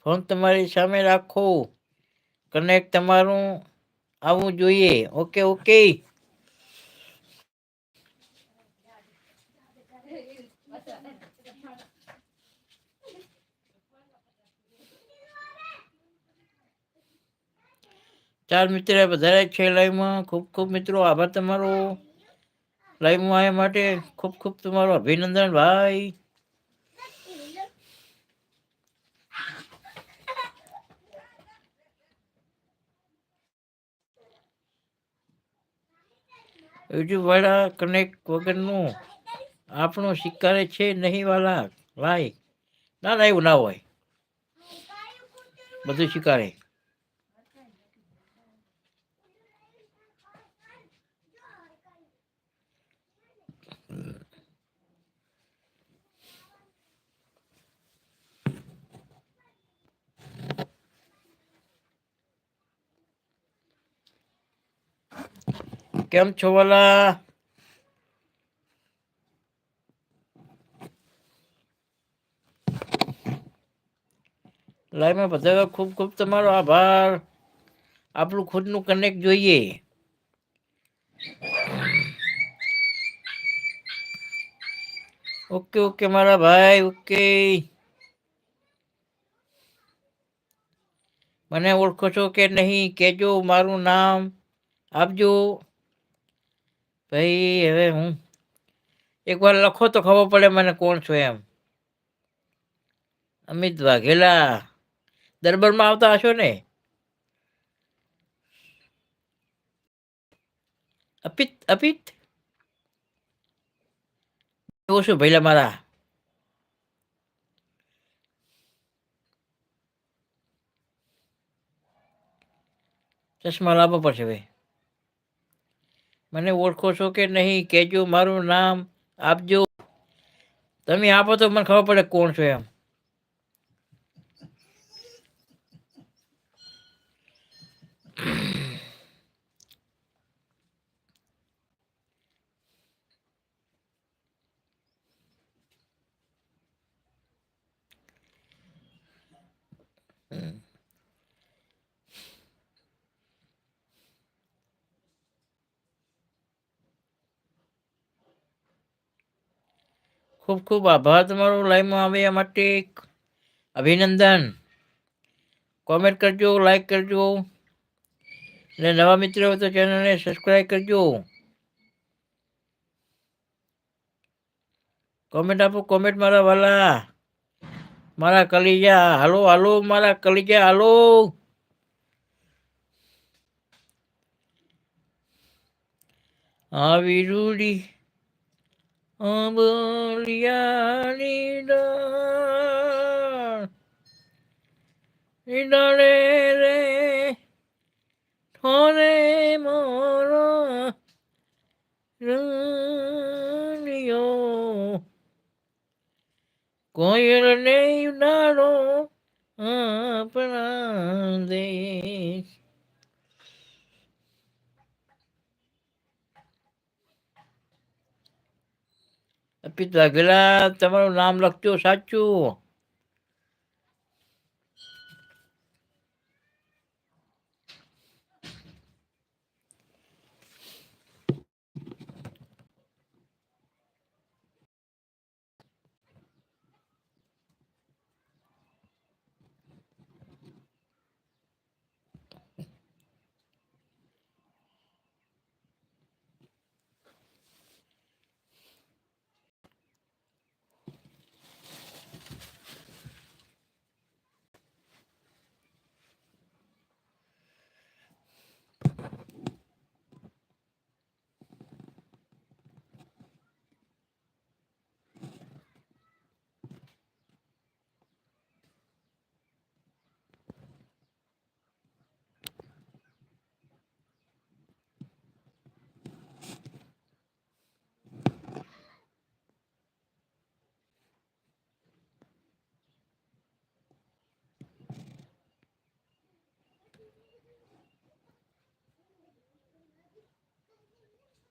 Phone તમારી સામે રાખો, કનેક્ટ તમારું આવવું જોઈએ. Okay okay. ચાર મિત્ર વધારે છે લાઈવમાં. ખૂબ ખૂબ મિત્રો આભાર તમારો લાઈવમાં આવ્યા માટે. ખૂબ ખૂબ તમારો અભિનંદન ભાઈ. યુટ્યુબ વાળા કનેક્ટ વગરનું આપણું સ્વીકારે છે નહીં વાલા ભાઈ. ના ના એવું ના હોય, બધું સ્વીકારે. કેમ છો વાલા? લાઈવમાં બધા ખૂબ ખૂબ તમારો આભાર. આપણું ખુદનું કનેક્ટ જોઈએ. ઓકે ઓકે મારા ભાઈ ઓકે. મને ઓળખો છો કે નહીં કહેજો, મારું નામ આપજો ભાઈ. હવે હું એકવાર લખો તો ખબર પડે મને કોણ છો એમ. અમિત વાઘેલા દરબારમાં આવતા હશો ને? અપિત અપિત એવું શું ભૈલા મારા? ચશ્મા લાવવો પડશે ભાઈ. મને ઓળખો છો કે નહીં કહેજો, મારું નામ આપજો. તમે આપો તો મને ખબર પડે કોણ છો એમ. ખૂબ ખૂબ આભાર તમારો લાઈવમાં આવ્યા માટે. અભિનંદન. કોમેન્ટ કરજો, લાઈક કરજો, અને નવા મિત્રો હોય તો ચેનલને સબસ્ક્રાઈબ કરજો. કોમેન્ટ આપો, કોમેન્ટ મારા વાલા, મારા કલીજા. હાલો હાલો મારા કલીજા હાલો. આવી રૂડી આંબલિયાની ડાળે રે ઠોરે મોરો રણિયો, કોયલ ને ઉડાડો આપણા દેશ. અપિત વાઘેલા તમારું નામ લખજો સાચું.